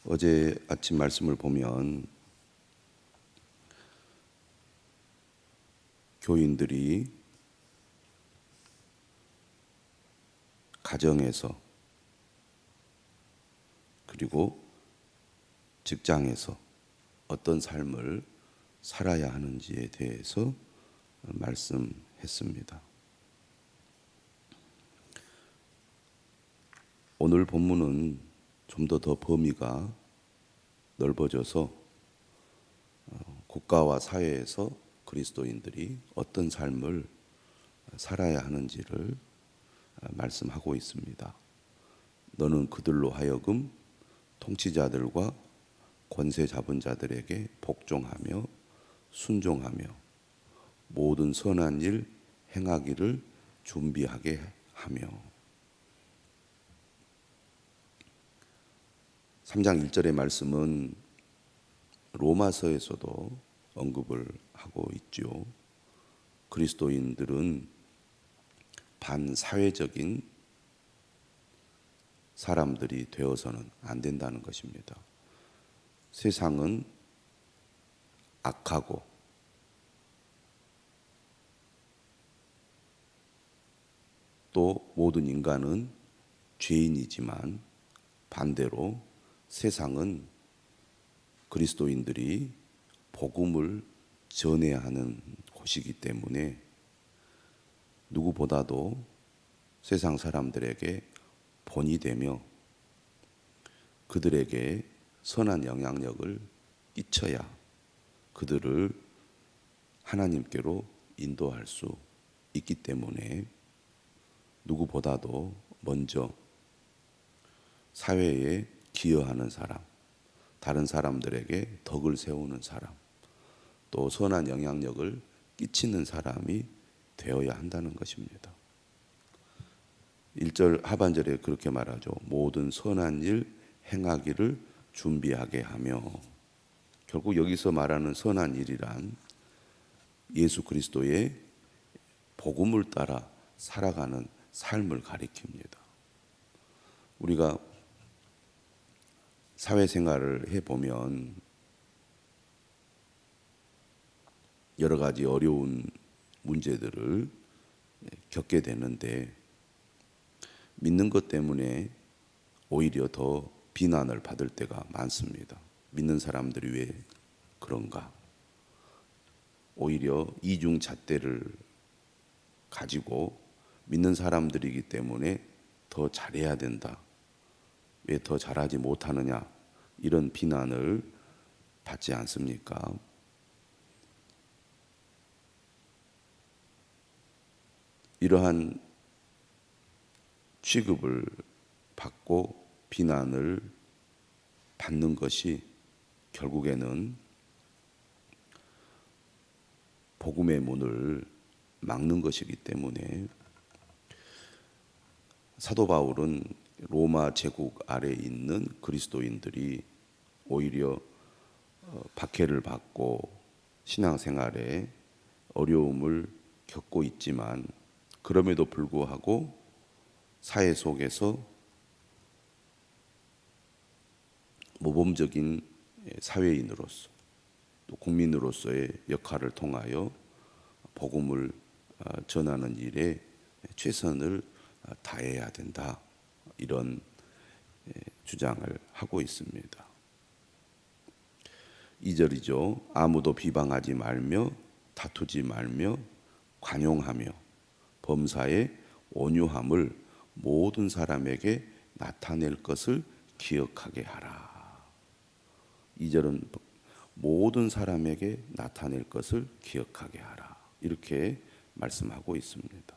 어제 아침 말씀을 보면 교인들이 가정에서 그리고 직장에서 어떤 삶을 살아야 하는지에 대해서 말씀했습니다. 오늘 본문은 좀 더 범위가 넓어져서 국가와 사회에서 그리스도인들이 어떤 삶을 살아야 하는지를 말씀하고 있습니다. 너는 그들로 하여금 통치자들과 권세 잡은 자들에게 복종하며 순종하며 모든 선한 일 행하기를 준비하게 하며. 3장 1절의 말씀은 로마서에서도 언급을 하고 있죠. 그리스도인들은 반사회적인 사람들이 되어서는 안 된다는 것입니다. 세상은 악하고 또 모든 인간은 죄인이지만 반대로 세상은 그리스도인들이 복음을 전해야 하는 곳이기 때문에 누구보다도 세상 사람들에게 본이 되며 그들에게 선한 영향력을 끼쳐야 그들을 하나님께로 인도할 수 있기 때문에 누구보다도 먼저 사회에 기여하는 사람, 다른 사람들에게 덕을 세우는 사람, 또 선한 영향력을 끼치는 사람이 되어야 한다는 것입니다. 1절 하반절에 그렇게 말하죠. 모든 선한 일 행하기를 준비하게 하며. 결국 여기서 말하는 선한 일이란 예수 그리스도의 복음을 따라 살아가는 삶을 가리킵니다. 우리가 사회생활을 해보면 여러 가지 어려운 문제들을 겪게 되는데 믿는 것 때문에 오히려 더 비난을 받을 때가 많습니다. 믿는 사람들이 왜 그런가? 오히려 이중잣대를 가지고 믿는 사람들이기 때문에 더 잘해야 된다. 왜 더 잘하지 못하느냐? 이런 비난을 받지 않습니까? 이러한 취급을 받고 비난을 받는 것이 결국에는 복음의 문을 막는 것이기 때문에 사도 바울은 로마 제국 아래에 있는 그리스도인들이 오히려 박해를 받고 신앙생활에 어려움을 겪고 있지만 그럼에도 불구하고 사회 속에서 모범적인 사회인으로서 또 국민으로서의 역할을 통하여 복음을 전하는 일에 최선을 다해야 된다. 이런 주장을 하고 있습니다. 2절이죠. 아무도 비방하지 말며 다투지 말며 관용하며 범사의 온유함을 모든 사람에게 나타낼 것을 기억하게 하라. 2절은 모든 사람에게 나타낼 것을 기억하게 하라. 이렇게 말씀하고 있습니다.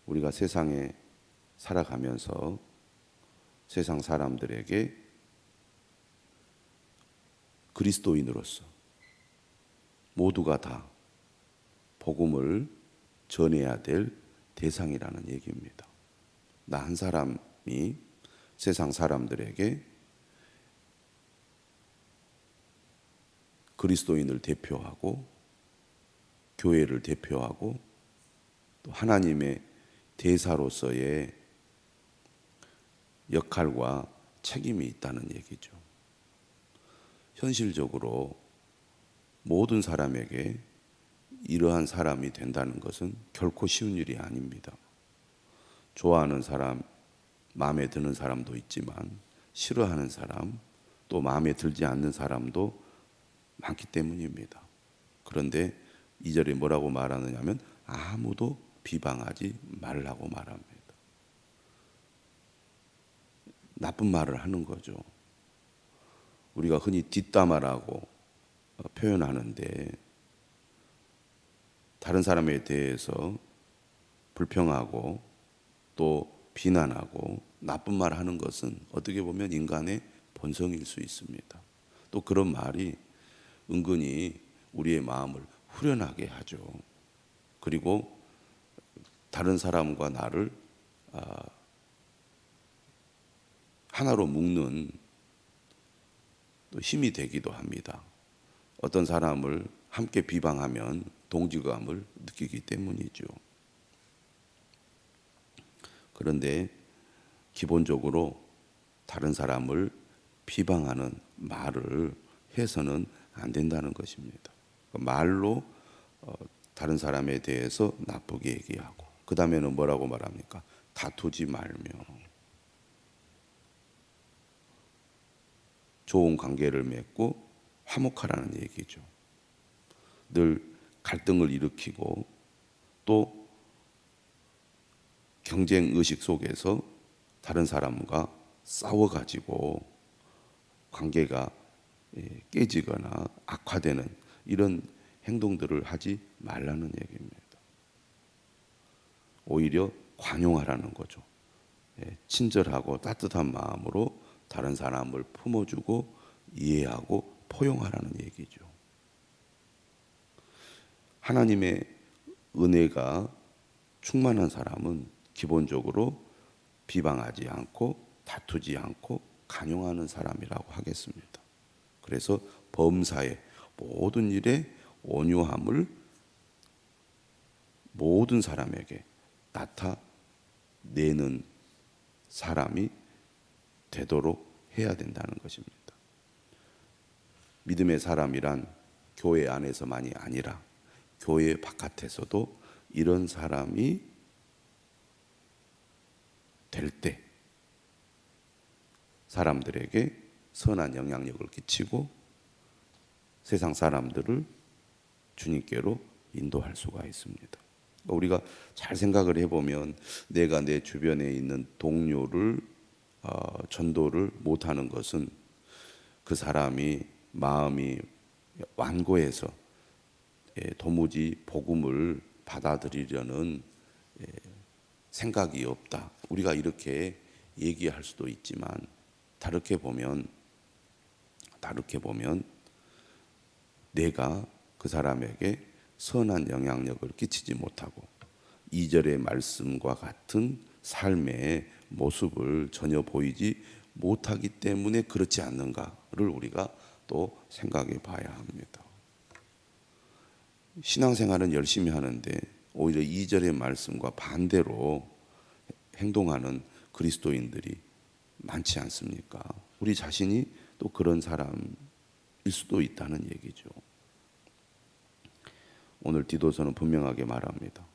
우리가 세상에 살아가면서 세상 사람들에게 그리스도인으로서 모두가 다 복음을 전해야 될 대상이라는 얘기입니다. 나 한 사람이 세상 사람들에게 그리스도인을 대표하고 교회를 대표하고 또 하나님의 대사로서의 역할과 책임이 있다는 얘기죠. 현실적으로 모든 사람에게 이러한 사람이 된다는 것은 결코 쉬운 일이 아닙니다. 좋아하는 사람, 마음에 드는 사람도 있지만 싫어하는 사람, 또 마음에 들지 않는 사람도 많기 때문입니다. 그런데 2절에 뭐라고 말하느냐면 아무도 비방하지 말라고 말합니다. 나쁜 말을 하는 거죠. 우리가 흔히 뒷담화라고 표현하는데 다른 사람에 대해서 불평하고 또 비난하고 나쁜 말 하는 것은 어떻게 보면 인간의 본성일 수 있습니다. 또 그런 말이 은근히 우리의 마음을 후련하게 하죠. 그리고 다른 사람과 나를 하나로 묶는 또 힘이 되기도 합니다. 어떤 사람을 함께 비방하면 동질감을 느끼기 때문이죠. 그런데 기본적으로 다른 사람을 비방하는 말을 해서는 안 된다는 것입니다. 말로 다른 사람에 대해서 나쁘게 얘기하고 그 다음에는 뭐라고 말합니까? 다투지 말며 좋은 관계를 맺고 화목하라는 얘기죠. 늘 갈등을 일으키고 또 경쟁 의식 속에서 다른 사람과 싸워가지고 관계가 깨지거나 악화되는 이런 행동들을 하지 말라는 얘기입니다. 오히려 관용하라는 거죠. 친절하고 따뜻한 마음으로 다른 사람을 품어주고 이해하고 포용하라는 얘기죠. 하나님의 은혜가 충만한 사람은 기본적으로 비방하지 않고 다투지 않고 관용하는 사람이라고 하겠습니다. 그래서 범사의 모든 일에 온유함을 모든 사람에게 나타내는 사람이 되도록 해야 된다는 것입니다. 믿음의 사람이란 교회 안에서만이 아니라 교회 바깥에서도 이런 사람이 될 때 사람들에게 선한 영향력을 끼치고 세상 사람들을 주님께로 인도할 수가 있습니다. 우리가 잘 생각을 해보면 내가 내 주변에 있는 동료를 전도를 못하는 것은 그 사람이 마음이 완고해서 도무지 복음을 받아들이려는 생각이 없다. 우리가 이렇게 얘기할 수도 있지만 다르게 보면 내가 그 사람에게 선한 영향력을 끼치지 못하고 2절의 말씀과 같은 삶의 모습을 전혀 보이지 못하기 때문에 그렇지 않는가를 우리가 또 생각해 봐야 합니다. 신앙생활은 열심히 하는데 오히려 2절의 말씀과 반대로 행동하는 그리스도인들이 많지 않습니까? 우리 자신이 또 그런 사람일 수도 있다는 얘기죠. 오늘 디도서는 분명하게 말합니다.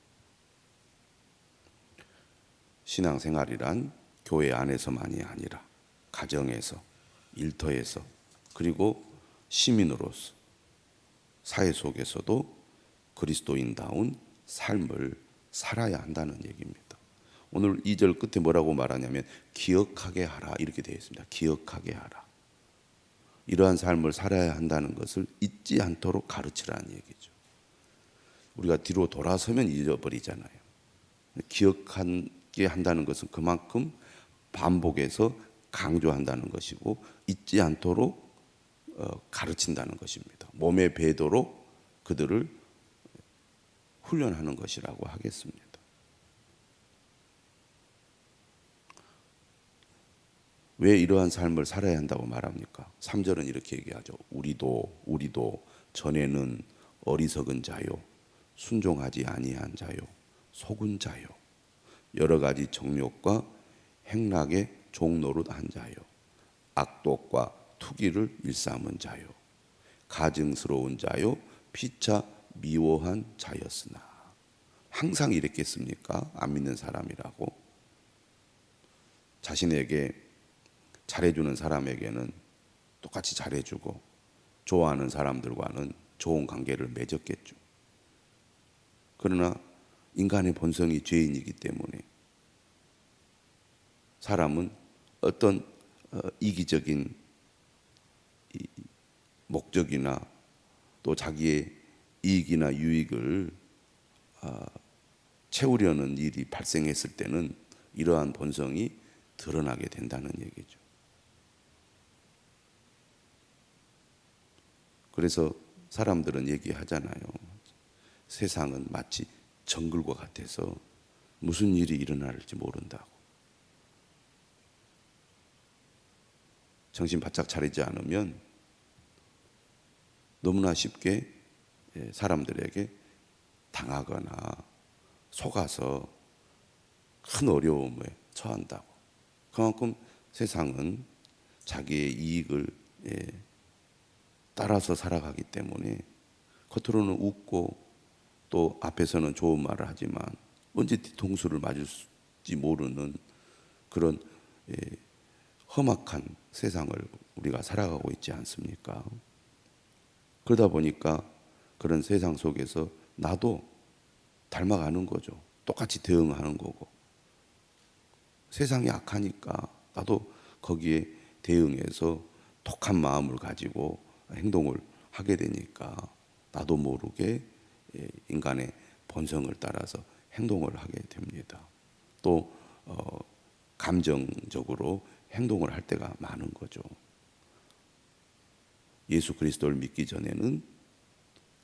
신앙생활이란 교회 안에서만이 아니라 가정에서, 일터에서, 그리고 시민으로서 사회 속에서도 그리스도인다운 삶을 살아야 한다는 얘기입니다. 오늘 2절 끝에 뭐라고 말하냐면 기억하게 하라 이렇게 되어 있습니다. 기억하게 하라. 이러한 삶을 살아야 한다는 것을 잊지 않도록 가르치라는 얘기죠. 우리가 뒤로 돌아서면 잊어버리잖아요. 기억하게 한다는 것은 그만큼 반복해서 강조한다는 것이고 잊지 않도록 가르친다는 것입니다. 몸에 배도록 그들을 훈련하는 것이라고 하겠습니다. 왜 이러한 삶을 살아야 한다고 말합니까? 3절은 이렇게 얘기하죠. 우리도 전에는 어리석은 자요, 순종하지 아니한 자요, 속은 자요, 여러 가지 정욕과 행락의 종노릇한 자요. 악독과 투기를 일삼은 자요 가증스러운 자요 피차 미워한 자였으나. 항상 이랬겠습니까? 안 믿는 사람이라고. 자신에게 잘해주는 사람에게는 똑같이 잘해주고 좋아하는 사람들과는 좋은 관계를 맺었겠죠. 그러나 인간의 본성이 죄인이기 때문에 사람은 어떤 이기적인 목적이나 또 자기의 이익이나 유익을 채우려는 일이 발생했을 때는 이러한 본성이 드러나게 된다는 얘기죠. 그래서 사람들은 얘기하잖아요. 세상은 마치 정글과 같아서 무슨 일이 일어날지 모른다고. 정신 바짝 차리지 않으면 너무나 쉽게 사람들에게 당하거나 속아서 큰 어려움에 처한다고. 그만큼 세상은 자기의 이익을 따라서 살아가기 때문에 겉으로는 웃고 또 앞에서는 좋은 말을 하지만 언제 뒤통수를 맞을지 모르는 그런 험악한 세상을 우리가 살아가고 있지 않습니까? 그러다 보니까 그런 세상 속에서 나도 닮아가는 거죠. 똑같이 대응하는 거고. 세상이 악하니까 나도 거기에 대응해서 독한 마음을 가지고 행동을 하게 되니까 나도 모르게 인간의 본성을 따라서 행동을 하게 됩니다. 또 감정적으로 행동을 할 때가 많은 거죠. 예수 그리스도를 믿기 전에는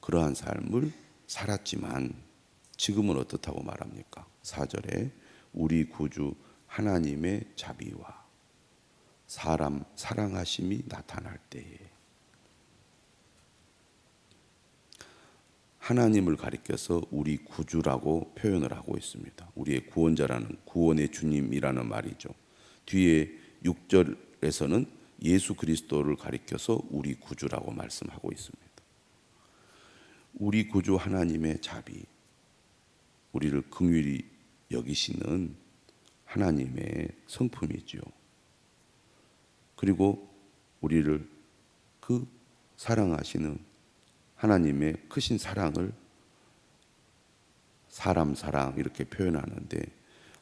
그러한 삶을 살았지만 지금은 어떻다고 말합니까? 4절에 우리 구주 하나님의 자비와 사람 사랑하심이 나타날 때에. 하나님을 가리켜서 우리 구주라고 표현을 하고 있습니다. 우리의 구원자라는, 구원의 주님이라는 말이죠. 뒤에 6절에서는 예수 그리스도를 가리켜서 우리 구주라고 말씀하고 있습니다. 우리 구주 하나님의 자비, 우리를 긍휼히 여기시는 하나님의 성품이지요. 그리고 우리를 그 사랑하시는 하나님의 크신 사랑을 사람 사랑 이렇게 표현하는데,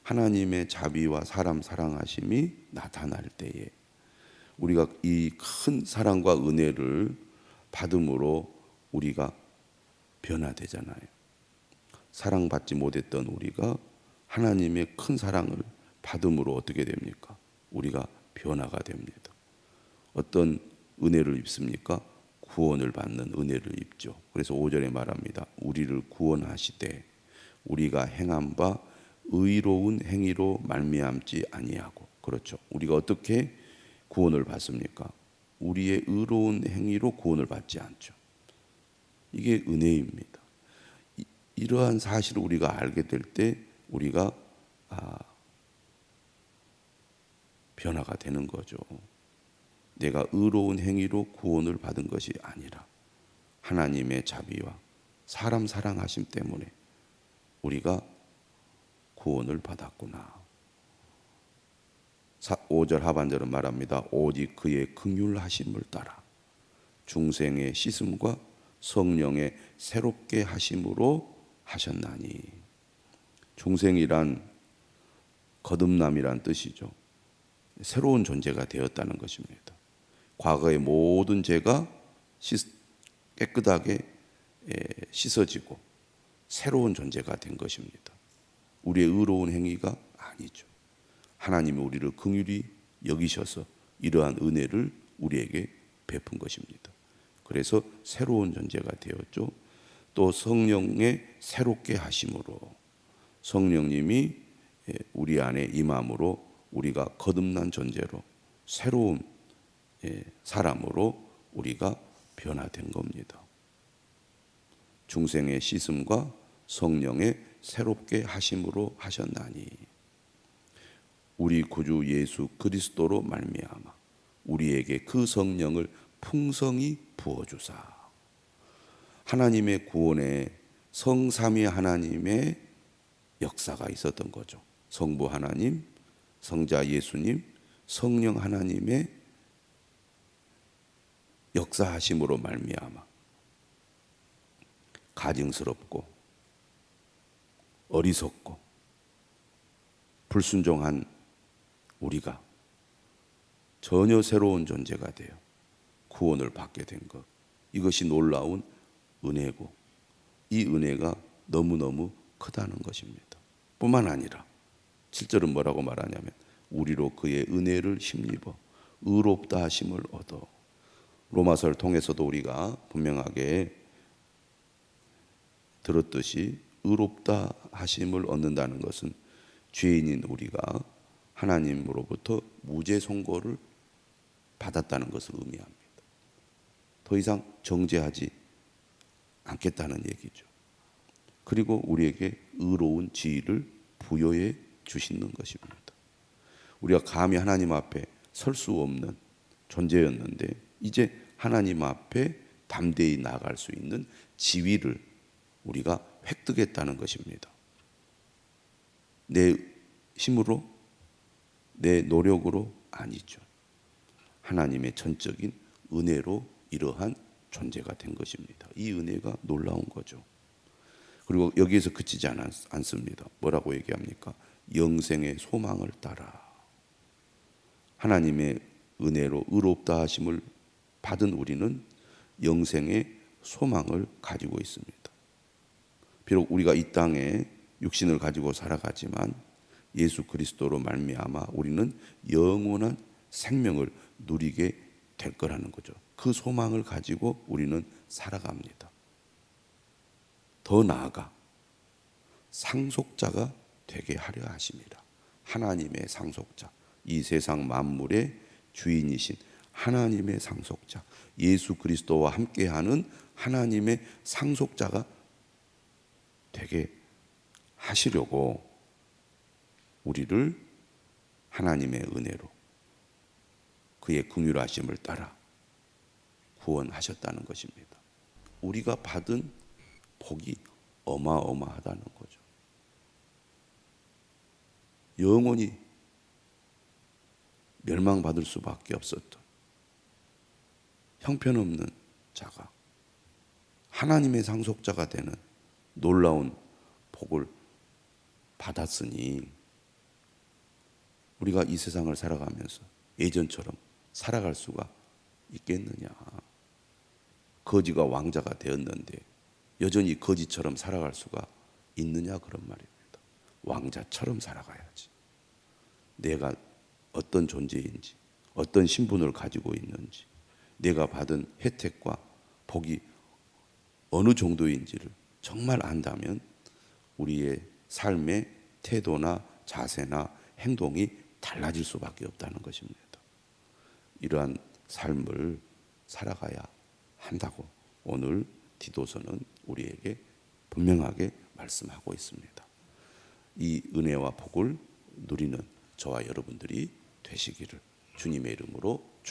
하나님의 자비와 사람 사랑하심이 나타날 때에 우리가 이 큰 사랑과 은혜를 받음으로 우리가 변화되잖아요. 사랑받지 못했던 우리가 하나님의 큰 사랑을 받음으로 어떻게 됩니까? 우리가 변화가 됩니다. 어떤 은혜를 입습니까? 구원을 받는 은혜를 입죠. 그래서 5절에 말합니다. 우리를 구원하시되 우리가 행한 바 의로운 행위로 말미암지 아니하고. 그렇죠. 우리가 어떻게 구원을 받습니까? 우리의 의로운 행위로 구원을 받지 않죠. 이게 은혜입니다. 이러한 사실을 우리가 알게 될 때 우리가 변화가 되는 거죠. 내가 의로운 행위로 구원을 받은 것이 아니라 하나님의 자비와 사람 사랑하심 때문에 우리가 구원을 받았구나. 5절 하반절은 말합니다. 오직 그의 긍휼하심을 따라 중생의 씻음과 성령의 새롭게 하심으로 하셨나니. 중생이란 거듭남이란 뜻이죠. 새로운 존재가 되었다는 것입니다. 과거의 모든 죄가 깨끗하게 씻어지고 새로운 존재가 된 것입니다. 우리의 의로운 행위가 아니죠. 하나님이 우리를 긍휼히 여기셔서 이러한 은혜를 우리에게 베푼 것입니다. 그래서 새로운 존재가 되었죠. 또 성령의 새롭게 하심으로, 성령님이 우리 안에 임함으로 우리가 거듭난 존재로 새로운 사람으로 우리가 변화된 겁니다. 중생의 씻음과 성령의 새롭게 하심으로 하셨나니 우리 구주 예수 그리스도로 말미암아 우리에게 그 성령을 풍성히 부어주사. 하나님의 구원에 성삼위 하나님의 역사가 있었던 거죠. 성부 하나님, 성자 예수님, 성령 하나님의 역사하심으로 말미암아 가증스럽고 어리석고 불순종한 우리가 전혀 새로운 존재가 되어 구원을 받게 된 것, 이것이 놀라운 은혜고 이 은혜가 너무너무 크다는 것입니다. 뿐만 아니라 7절은 뭐라고 말하냐면 우리로 그의 은혜를 힘입어 의롭다 하심을 얻어. 로마서를 통해서도 우리가 분명하게 들었듯이 의롭다 하심을 얻는다는 것은 죄인인 우리가 하나님으로부터 무죄 선고를 받았다는 것을 의미합니다. 더 이상 정죄하지 않겠다는 얘기죠. 그리고 우리에게 의로운 지위를 부여해 주시는 것입니다. 우리가 감히 하나님 앞에 설 수 없는 존재였는데 이제 하나님 앞에 담대히 나아갈 수 있는 지위를 우리가 획득했다는 것입니다. 내 힘으로, 내 노력으로 아니죠. 하나님의 전적인 은혜로 이러한 존재가 된 것입니다. 이 은혜가 놀라운 거죠. 그리고 여기에서 그치지 않습니다. 뭐라고 얘기합니까? 영생의 소망을 따라. 하나님의 은혜로 의롭다 하심을 받은 우리는 영생의 소망을 가지고 있습니다. 비록 우리가 이 땅에 육신을 가지고 살아가지만 예수 그리스도로 말미암아 우리는 영원한 생명을 누리게 될 거라는 거죠. 그 소망을 가지고 우리는 살아갑니다. 더 나아가 상속자가 되게 하려 하십니다. 하나님의 상속자, 이 세상 만물의 주인이신 하나님의 상속자, 예수 그리스도와 함께하는 하나님의 상속자가 되게 하시려고 우리를 하나님의 은혜로 그의 긍휼하심을 따라 구원하셨다는 것입니다. 우리가 받은 복이 어마어마하다는 거죠. 영원히 멸망받을 수밖에 없었던 형편없는 자가 하나님의 상속자가 되는 놀라운 복을 받았으니 우리가 이 세상을 살아가면서 예전처럼 살아갈 수가 있겠느냐. 거지가 왕자가 되었는데 여전히 거지처럼 살아갈 수가 있느냐, 그런 말입니다. 왕자처럼 살아가야지. 내가 어떤 존재인지, 어떤 신분을 가지고 있는지, 내가 받은 혜택과 복이 어느 정도인지를 정말 안다면 우리의 삶의 태도나 자세나 행동이 달라질 수밖에 없다는 것입니다. 이러한 삶을 살아가야 한다고 오늘 디도서는 우리에게 분명하게 말씀하고 있습니다. 이 은혜와 복을 누리는 저와 여러분들이 되시기를 주님의 이름으로